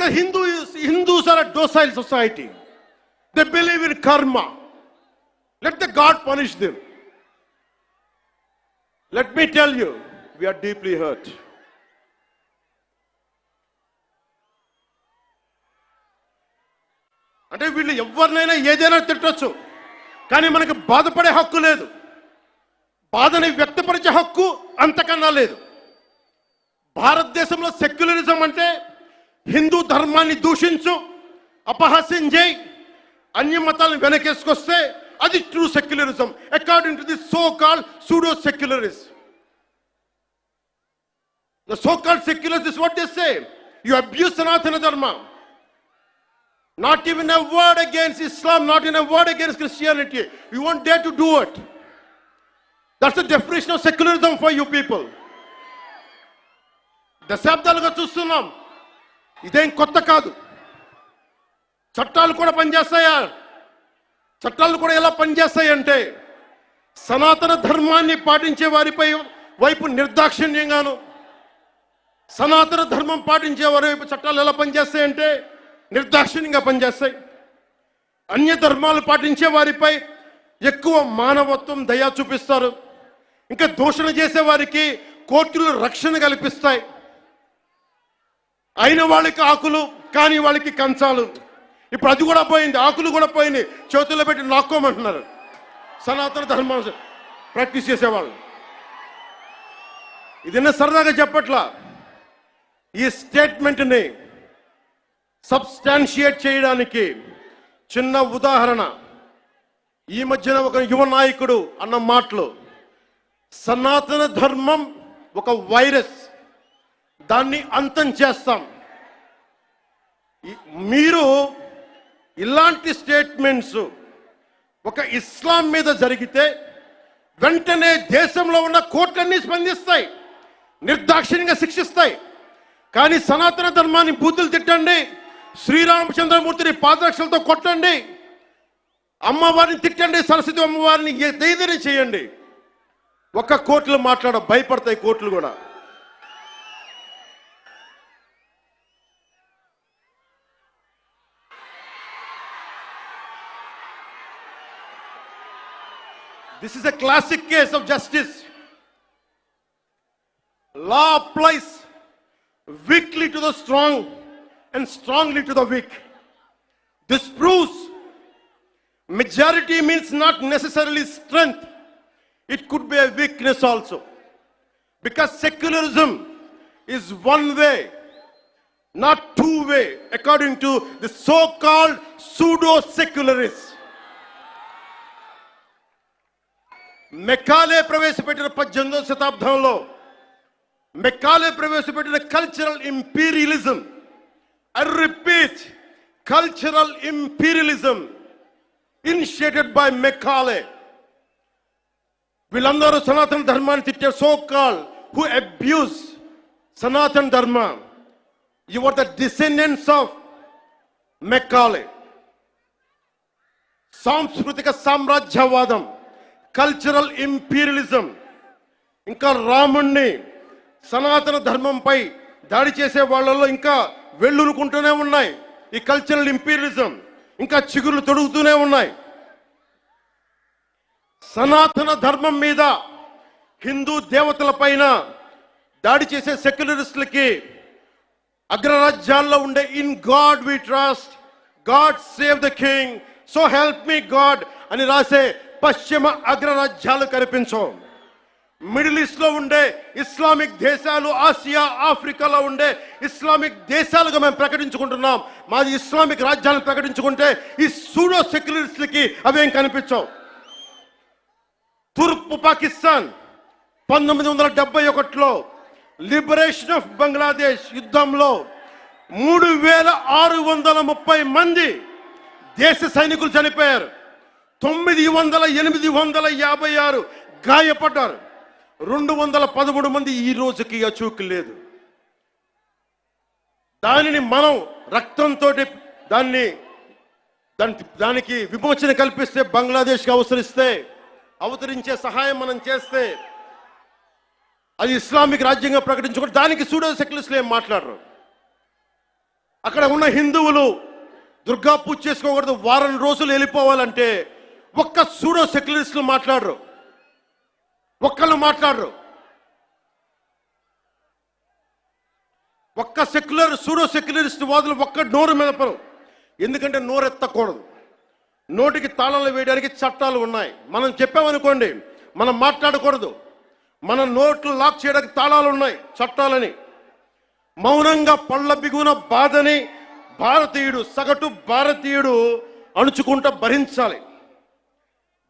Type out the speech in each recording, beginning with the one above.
Because Hindus are a docile society. They believe in karma. Let the God punish them. Let me tell you, we are deeply hurt. అంటే వీళ్ళు ఎవరినైనా ఏదైనా తిట్టొచ్చు, కానీ మనకు బాధపడే హక్కు లేదు, బాధని వ్యక్తపరిచే హక్కు అంతకన్నా లేదు. భారతదేశంలో సెక్యులరిజం అంటే హిందూ ధర్మాన్ని దూషించు, అపహాస్యం చేయి, అన్య మతాలను వెనకేసుకొస్తే అది true secularism according to the so called pseudo secularist. The so-called secularists is what they say. You abuse Sanatana Dharma. Not even a word against Islam, not even a word against Christianity. You won't dare to do it. That's the definition of secularism for you people. దశాబ్దాలుగా చూస్తున్నాం, ఇదేం కొత్త కాదు. చట్టాలు కూడా పనిచేస్తాయా? చట్టాలు కూడా ఎలా పనిచేస్తాయంటే సనాతన ధర్మాన్ని పాటించే వారిపై వైపు నిర్దాక్షిణ్యంగాను, సనాతన ధర్మం పాటించే వారి వైపు చట్టాలు ఎలా పనిచేస్తాయంటే నిర్దాక్షిణ్యంగా పనిచేస్తాయి. అన్య ధర్మాలు పాటించే వారిపై ఎక్కువ మానవత్వం, దయ చూపిస్తారు. ఇంకా దూషణ చేసే వారికి కోర్టులు రక్షణ కల్పిస్తాయి. అయిన వాళ్ళకి ఆకులు, కాని వాళ్ళకి కంచాలు. ఇప్పుడు అది కూడా పోయింది, ఆకులు కూడా పోయింది, చేతుల్లో పెట్టి నాక్కోమంటున్నారు సనాతన ధర్మం ప్రాక్టీస్ చేసేవాళ్ళు. ఇదన్నా సరదాగా చెప్పట్లా. ఈ స్టేట్మెంట్ని సబ్స్టాన్షియేట్ చేయడానికి చిన్న ఉదాహరణ. ఈ మధ్యన ఒక యువ నాయకుడు అన్న మాటలు, సనాతన ధర్మం ఒక వైరస్, దాన్ని అంతం చేస్తాం. మీరు ఇలాంటి స్టేట్మెంట్స్ ఒక ఇస్లాం మీద జరిగితే వెంటనే దేశంలో ఉన్న కోర్టులన్నీ స్పందిస్తాయి, నిర్దాక్షిణ్యంగా శిక్షిస్తాయి. కానీ సనాతన ధర్మాన్ని బూతులు తిట్టండి, శ్రీరామచంద్రమూర్తిని పాదరక్షలతో కొట్టండి, అమ్మవారిని తిట్టండి, సరస్వతి అమ్మవారిని ఏదైనా చేయండి, ఒక్క కోర్టులు భయపడతాయి కోర్టులు కూడా. This is a classic case of justice. Law applies weakly to the strong and strongly to the weak. This proves majority means not necessarily strength. It could be a weakness also. Because secularism is one way, not two way, according to the so-called pseudo-secularists. Macaulay ప్రవేశపెట్టిన 18వ శతాబ్దంలో Macaulay ప్రవేశపెట్టిన cultural imperialism, I repeat, cultural imperialism initiated by Macaulay. వీళ్ళందరూ సనాతన ధర్మాన్ని తిట్టే so call who abuse Sanatana Dharma, you are the descendants of Macaulay. సాంస్కృతిక సామ్రాజ్యవాదం, cultural imperialism, ఇంకా రాముణ్ణి సనాతన ధర్మంపై దాడి చేసే వాళ్ళలో ఇంకా వెళ్ళునుకుంటూనే ఉన్నాయి ఈ కల్చరల్ ఇంపీరియలిజం, ఇంకా చిగురులు తొడుగుతూనే ఉన్నాయి. సనాతన ధర్మం మీద, హిందూ దేవతల పైన దాడి చేసే సెక్యులరిస్టులకి అగ్రరాజ్యాల్లో ఉండే in God we trust, God save the king, so help me God అని రాసే పశ్చిమ అగ్రరాజ్యాలు కనిపించవు. మిడిల్ ఈస్ట్ లో ఉండే ఇస్లామిక్ దేశాలు, ఆసియా, ఆఫ్రికాలో ఉండే ఇస్లామిక్ దేశాలుగా మేము ప్రకటించుకుంటున్నాం. మాది ఇస్లామిక్ రాజ్యాలను ప్రకటించుకుంటే ఈ సూడో సెక్యులరిస్టులకి అవేం కనిపించవు. తూర్పు పాకిస్తాన్ 1971లో లిబరేషన్ ఆఫ్ బంగ్లాదేశ్ యుద్ధంలో 3630 మంది దేశ సైనికులు చనిపోయారు, 856 గాయపడ్డారు, 213 మంది ఈ రోజుకి అచూకు లేదు. దానిని మనం రక్తంతో దానికి విమోచన కల్పిస్తే, బంగ్లాదేశ్కి అవతరించే సహాయం మనం చేస్తే, అది ఇస్లామిక్ రాజ్యంగా ప్రకటించుకుంటే దానికి సూడో సెక్యులరిస్టులు ఏం మాట్లాడరు. అక్కడ ఉన్న హిందువులు దుర్గా పూజ చేసుకోకూడదు, వారం రోజులు వెళ్ళిపోవాలంటే ఒక్క సూడో సెక్యులరిస్టులు మాట్లాడరు, ఒక్కళ్ళు మాట్లాడరు. ఒక్క సూడో సెక్యులరిస్ట్ వాదులు ఒక్క నోరు మెదపరు. ఎందుకంటే నోరెత్తకూడదు, నోటికి తాళాలు వేయడానికి చట్టాలు ఉన్నాయి. మనం చెప్పామనుకోండి, మనం మాట్లాడకూడదు, మన నోట్లు లాక్ చేయడానికి తాళాలు ఉన్నాయి, చట్టాలని. మౌనంగా పళ్ళ బిగున బాధని భారతీయుడు, సగటు భారతీయుడు అణుచుకుంటూ భరించాలి.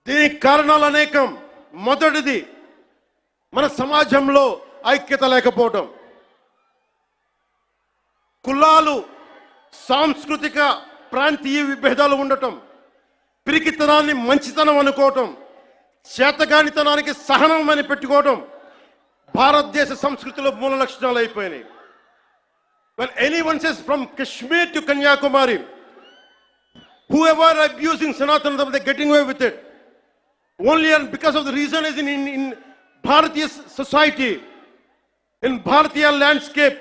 దీనికి కారణాలు అనేకం. మొదటిది, మన సమాజంలో ఐక్యత లేకపోవటం, కులాలు, సాంస్కృతిక ప్రాంతీయ విభేదాలు ఉండటం, పిరికితనాన్ని మంచితనం అనుకోవటం, చేతగానితనానికి సహనం అని పెట్టుకోవటం భారతదేశ సంస్కృతిలో మూల లక్షణాలు అయిపోయినాయి. When anyone says from Kashmir to Kanyakumari, whoever are abusing Sanatana, they're getting away with it. Only and because of the reason is in Bharatiya society, in Bharatiya landscape,